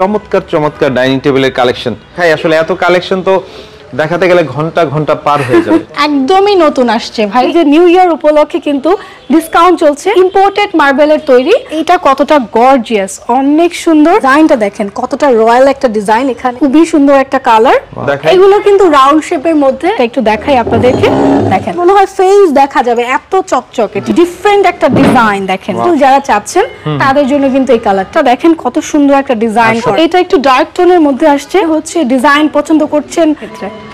চমৎকার চমৎকার ডাইনিং টেবিলের কালেকশন। হ্যাঁ, আসলে এত কালেকশন তো দেখাতে গেলে ঘন্টা ঘন্টা পার হয়ে যাবে। একদমই নতুন আসছে ভাই, যে নিউ ইয়ার উপলক্ষে কিন্তু ডিসকাউন্ট চলছে। ইম্পোর্টেড মার্বেলের তৈরি, এটা কতটা গর্জিয়াস, অনেক সুন্দর। ডিজাইনটা দেখেন কতটা রয়্যাল একটা ডিজাইন, এখানে খুবই সুন্দর একটা কালার। এগুলো কিন্তু রাউন্ড শেপের মধ্যে, একটু দেখাই আপনাদেরকে। দেখেন মনে হয় ফেস দেখা যাবে, এত চকচকে ডিফারেন্ট একটা ডিজাইন। দেখেন যারা চাচ্ছেন তাদের জন্য কিন্তু এই কালারটা দেখেন কত সুন্দর একটা ডিজাইন। এটা একটু ডার্ক টোনের মধ্যে আসছে, হচ্ছে ডিজাইন পছন্দ করছেন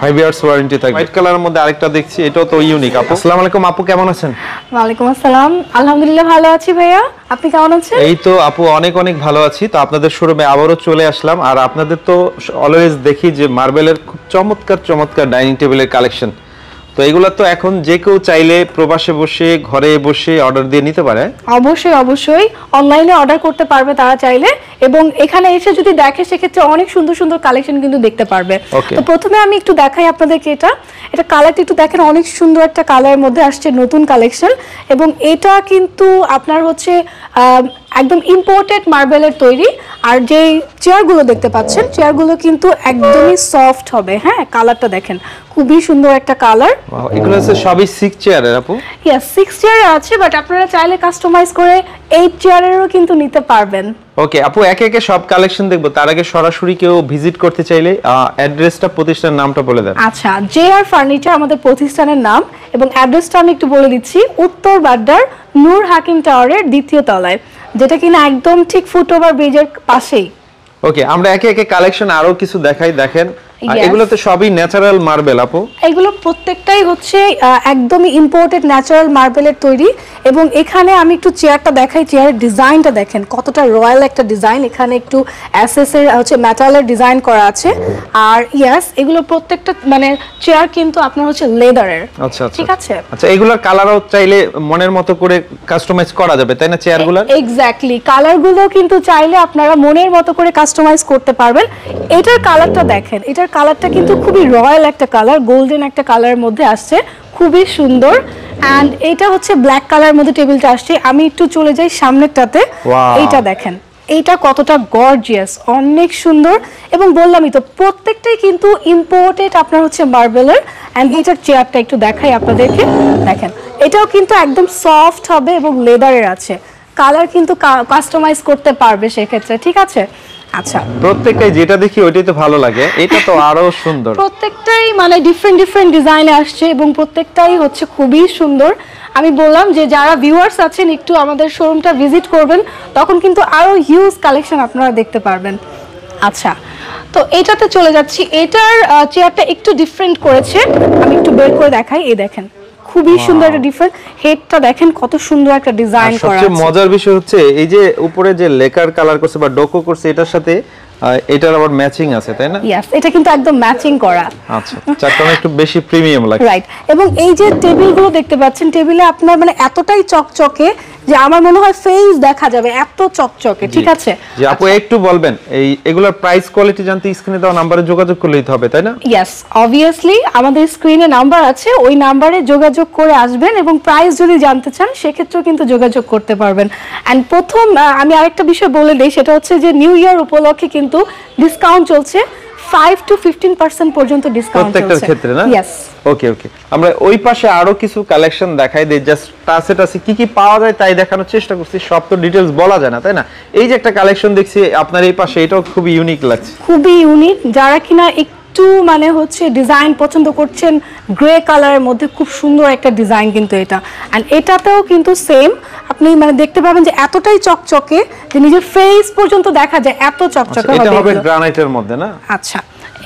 5 ইয়ার্স ওয়ারেন্টি থাকবে। হোয়াইট কালারের মধ্যে আরেকটা দেখছি, এটাও তো ইউনিক। আপু আসসালামু আলাইকুম। আপু কেমন আছেন? ওয়ালাইকুম আসসালাম, আলহামদুলিল্লাহ ভালো আছি ভাইয়া, আপনি কেমন আছেন? এই তো আপু অনেক অনেক ভালো আছি। তো আপনাদের শোরুমে আবারও চলে আসলাম। আর আপনাদের তো অলওয়েজ দেখি যে মার্বেলের খুব চমৎকার চমৎকার ডাইনিং টেবিলের কালেকশন। তো এগুলা তো এখন যে কেউ চাইলে প্রবাসে বসে ঘরে বসে অর্ডার দিয়ে নিতে পারে। অবশ্যই অবশ্যই অনলাইনে অর্ডার করতে পারবে তারা চাইলে, এবং এখানে এসে যদি দেখে সেক্ষেত্রে অনেক সুন্দর সুন্দর কালেকশন কিন্তু দেখতে পারবে। তো প্রথমে আমি একটু দেখাই আপনাদেরকে, এটা কালারটা একটু দেখেন, অনেক সুন্দর একটা কালারের মধ্যে আসছে নতুন কালেকশন। এবং এটা কিন্তু আপনার হচ্ছে একদম ইম্পোর্টেড মার্বেলের তৈরি। আর যে চেয়ারগুলো দেখতে পাচ্ছেন, চেয়ারগুলো কিন্তু একদমই সফট হবে। হ্যাঁ, কালারটা দেখেন খুবই সুন্দর একটা কালার। এগুলো হচ্ছে সবই 6 চেয়ারের আপু? ইয়েস, 6 চেয়ার আছে, বাট আপনারা চাইলে কাস্টমাইজ করে 8 চেয়ারেরও কিন্তু নিতে পারবেন। ওকে আপু, একে একে সব কালেকশন দেখবো। তার আগে সরাসরি কেউ ভিজিট করতে চাইলে অ্যাড্রেসটা, প্রতিষ্ঠানের নামটা বলে দেন। আচ্ছা, জেআর ফার্নিচার আমাদের প্রতিষ্ঠানের নাম, এবং অ্যাড্রেসটা আমি একটু বলে দিচ্ছি। উত্তর বাড্ডার নূর হাকিম টাওয়ারের 2য় তলায়, যেটা কিনা একদম ঠিক ফুটওভার ব্রিজের পাশেই। ওকে, আমরা একে একে কালেকশন আরো কিছু দেখাই। দেখেন এগুলো তো সবই ন্যাচারাল মার্বেল আপু? এগুলো প্রত্যেকটাই হচ্ছে একদমই ইম্পোর্টেড ন্যাচারাল মার্বেলের তৈরি। এবং এখানে আমি একটু চেয়ারটা দেখাই, চেয়ারের ডিজাইনটা দেখেন কতটা রয়্যাল একটা ডিজাইন। এখানে একটু এসএস এর হচ্ছে মেটালের ডিজাইন করা আছে। আর ইয়েস, এগুলো প্রত্যেকটা মানে চেয়ার কিন্তু আপনার হচ্ছে লেদারের। আচ্ছা ঠিক আছে। আচ্ছা, এগুলোর কালারও চাইলে মনের মতো করে কাস্টমাইজ করা যাবে, তাই না? চেয়ারগুলো এক্স্যাক্টলি, কালারগুলো কিন্তু চাইলে আপনারা মনের মতো করে কাস্টমাইজ করতে পারবেন। এটার কালারটা দেখেন, এটার কালারটা কিন্তু খুবই রয়্যাল একটা কালার, গোল্ডেন একটা কালারের মধ্যে আসছে, খুবই সুন্দর। এন্ড এটা হচ্ছে ব্ল্যাক কালারের মধ্যে টেবিলটা আসছে। আমি একটু চলে যাই সামনেরটাতে, এইটা দেখেন, এইটা কতটা গর্জিয়াস, অনেক সুন্দর। এবং বললামই তো প্রত্যেকটাই কিন্তু ইম্পোর্টেড আপনার হচ্ছে মার্বেলের। এন্ড এটার চেয়ারটা একটু দেখাই আপনাদেরকে। দেখেন এটাও কিন্তু একদম সফট হবে এবং লেদারের আছে। কালার কিন্তু কাস্টমাইজ করতে পারবে সেক্ষেত্রে, ঠিক আছে। আচ্ছা, প্রত্যেকটাই যেটা দেখি ওইটাই তো ভালো লাগে, এটা তো আরো সুন্দর। প্রত্যেকটাই মানে ডিফারেন্ট ডিফারেন্ট ডিজাইনে আসছে এবং প্রত্যেকটাই হচ্ছে খুবই সুন্দর। আমি বললাম যে যারা ভিউয়ার্স আছেন একটু আমাদের শোরুমটা ভিজিট করবেন, তখন কিন্তু আরো হিউজ কালেকশন আপনারা দেখতে পারবেন। আচ্ছা, তো এটাতে চলে যাচ্ছি। এটার চেয়ারটা একটু ডিফারেন্ট করেছে, আমি একটু বের করে দেখাই। এই দেখেন খুবই সুন্দর একটা ডিফারেন্ট, হেডটা দেখেন কত সুন্দর একটা ডিজাইন করা আছে। সবচেয়ে মজার বিষয় হচ্ছে এই যে উপরে যে লেকার কালার করছে বা ডোকো করছে, এটার সাথে এটার আবার ম্যাচিং আছে, তাই না? यस, এটা কিন্তু একদম ম্যাচিং করা। আচ্ছা, চারটা একটু বেশি প্রিমিয়াম লাগে। রাইট। এবং এই যে টেবিলগুলো দেখতে পাচ্ছেন, টেবিলে আপনার মানে এতটাই চকচকে যে আমার মনে হয় ফেস দেখা যাবে, এত চকচকে। ঠিক আছে। যে আপু একটু বলবেন এই এগুলোর প্রাইস কোয়ালিটি জানতে স্ক্রিনে দেওয়া নম্বরে যোগাযোগ করলেই হবে, তাই না? यस, অবভিয়াসলি আমাদের স্ক্রিনে নাম্বার আছে, ওই নম্বরে যোগাযোগ করে আসবেন। এবং প্রাইস যদি জানতে চান সেক্ষেত্রেও কিন্তু যোগাযোগ করতে পারবেন। এন্ড প্রথম আমি আরেকটা বিষয় বলে দেই, সেটা হচ্ছে যে নিউ ইয়ার উপলক্ষে কিন্তু ডিসকাউন্ট চলছে, 5 to 15% পর্যন্ত ডিসকাউন্ট চলছে প্রত্যেকটার ক্ষেত্রে, না? यस। ওকে ওকে, আমরা ওই পাশে আরো কিছু কালেকশন দেখাই দেই, জাস্ট টাচে টাচে কি কি পাওয়া যায় তাই দেখানোর চেষ্টা করছি। সব তো ডিটেইলস বলা যায় না, তাই না? এই যে একটা কালেকশন দেখছি আপনার এই পাশে, এটাও খুবই ইউনিক লাগছে। খুবই ইউনিক, যারা কিনা একটু মানে হচ্ছে ডিজাইন পছন্দ করছেন, গ্রে কালারের মধ্যে খুব সুন্দর একটা ডিজাইন কিন্তু এটা। এন্ড এটাতেও কিন্তু সেম, আপনি মানে দেখতে পাবেন যে এতটাই চকচকে যে নিজের ফেস পর্যন্ত দেখা যায়, এত চকচকে হবে। এটা হবে গ্রানাইটের মধ্যে, না? আচ্ছা,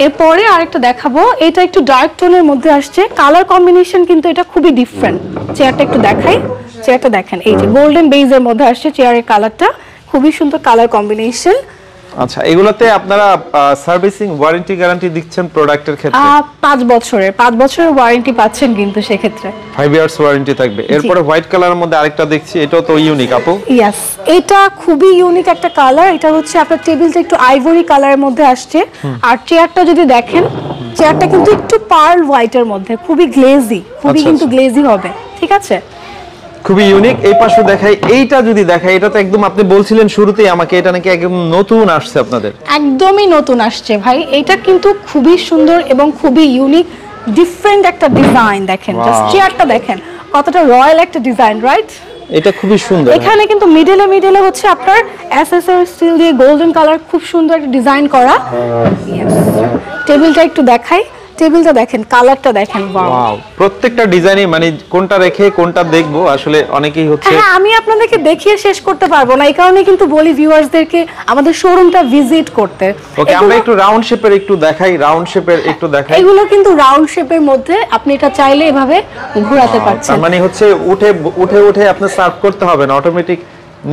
এরপরে আরেকটা দেখাবো। এটা একটু ডার্ক টোনের মধ্যে আসছে, কালার কম্বিনেশন কিন্তু এটা খুবই ডিফারেন্ট। চেয়ারটা একটু দেখাই, চেয়ারটা দেখেন, এই যে গোল্ডেন বেজের মধ্যে আসছে চেয়ারের কালারটা, খুবই সুন্দর কালার কম্বিনেশন। আচ্ছা, এগুলাতে আপনারা সার্ভিসিং ওয়ারেন্টি গ্যারান্টি দিচ্ছেন প্রোডাক্টের ক্ষেত্রে? 5 বছরের ওয়ারেন্টি পাচ্ছেন কিন্তু সেক্ষেত্রে। 5 ইয়ার্স ওয়ারেন্টি থাকবে। এরপরে হোয়াইট কালারের মধ্যে আরেকটা দেখছি, এটাও তো ইউনিক আপু? यस, এটা খুবই ইউনিক একটা কালার। এটা হচ্ছে আপনার টেবিলটা একটু আইভরি কালারের মধ্যে আসছে। আর চেয়ারটা যদি দেখেন, চেয়ারটা কিন্তু একটু পার্ল হোয়াইটের মধ্যে, খুবই গ্লেজি, খুবই কিন্তু গ্লেজি হবে। ঠিক আছে। খুবই ইউনিক। এই পাশে দেখাই, এইটা যদি দেখাই, এটা তো একদম আপনি বলছিলেন শুরুতেই আমাকে এটা নাকি একদম নতুন আসছে আপনাদের। একদমই নতুন আসছে ভাই, এটা কিন্তু খুবই সুন্দর এবং খুবই ইউনিক ডিফারেন্ট একটা ডিজাইন। দেখেন জাস্ট চেয়ারটা দেখেন কতটা রয়্যাল একটা ডিজাইন, রাইট? এটা খুবই সুন্দর। এখানে কিন্তু মিডলে হচ্ছে আপনার এসএসআর স্টিল দিয়ে গোল্ডেন কালার খুব সুন্দর একটা ডিজাইন করা। টেবিলটা একটু দেখাই, টেবিলটা দেখেন, কালারটা দেখেন, ওয়াও। প্রত্যেকটা ডিজাইনে মানে কোনটা রেখে কোনটা দেখবো আসলে অনেকেই হচ্ছে। হ্যাঁ, আমি আপনাদেরকে দেখিয়ে শেষ করতে পারবো না, এই কারণে কিন্তু বলি ভিউয়ার্সদেরকে আমাদের শোরুমটা ভিজিট করতে। ওকে, আমরা একটু রাউন্ড শেপের একটু দেখাই, রাউন্ড শেপের একটু দেখাই। এগুলো কিন্তু রাউন্ড শেপের মধ্যে আপনি এটা চাইলে এভাবে ঘোরাতে পারছেন। তার মানে হচ্ছে উঠে আপনি সার্ভ করতে হবে না, অটোমেটিক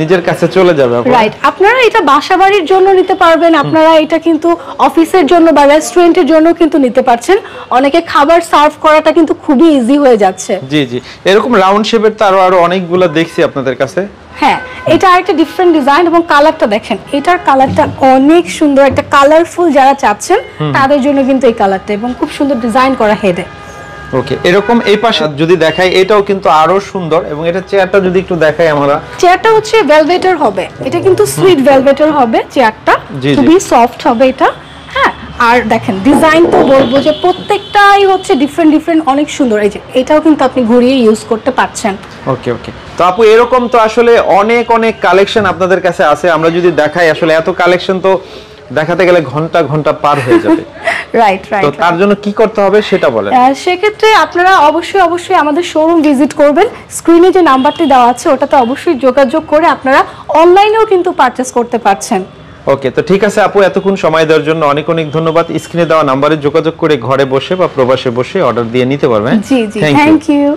নিজের কাছে চলে যাবে। রাইট, আপনারা এটা বাসাবাড়ির জন্য নিতে পারবেন, আপনারা এটা কিন্তু অফিসের জন্য বা রেস্টুরেন্টের জন্য কিন্তু নিতে পারছেন। অনেকে খাবার সার্ভ করাটা কিন্তু খুবই ইজি হয়ে যাচ্ছে। জি জি, এরকম রাউন্ড শেপের তো আরো অনেকগুলো দেখছি আপনাদের কাছে। হ্যাঁ, এটা আরেকটা ডিফারেন্ট ডিজাইন এবং কালারটা দেখেন, এটার কালারটা অনেক সুন্দর, একটা কালারফুল যারা চাচ্ছেন তাদের জন্য কিন্তু এই কালারটা, এবং খুব সুন্দর ডিজাইন করা হেডে। ওকে, এরকম এই পাশে যদি দেখাই, এটাও কিন্তু আরো সুন্দর। এবং এটা চেয়ারটা যদি একটু দেখাই আমরা, চেয়ারটা হচ্ছে ভেলভেটের হবে, এটা কিন্তু সুইট ভেলভেটের হবে চেয়ারটা, খুবই সফট হবে এটা। হ্যাঁ, আর দেখেন ডিজাইন তো বলবো যে প্রত্যেকটাই হচ্ছে ডিফারেন্ট অনেক সুন্দর। এই যে এটাও কিন্তু আপনি ঘুরিয়ে ইউজ করতে পারছেন। ওকে ওকে, তো আপু এরকম তো আসলে অনেক কালেকশন আপনাদের কাছে আছে। আমরা যদি দেখাই আসলে এত কালেকশন তো দেখাতে গেলে ঘন্টা পার হয়ে যাবে। রাইট। তো তার জন্য কি করতে হবে সেটা বলেন। সেক্ষেত্রে আপনারা অবশ্যই আমাদের শোরুম ভিজিট করবেন। স্ক্রিনে যে নাম্বারটি দেওয়া আছে ওটাতে অবশ্যই যোগাযোগ করে আপনারা অনলাইনেও কিন্তু পারচেজ করতে পারছেন। ওকে, তো ঠিক আছে আপু, এতক্ষণ সময় দেওয়ার জন্য অনেক ধন্যবাদ। স্ক্রিনে দেওয়া নাম্বারে যোগাযোগ করে ঘরে বসে বা প্রবাসে বসে অর্ডার দিয়ে নিতে পারবেন। জি, থ্যাংক ইউ।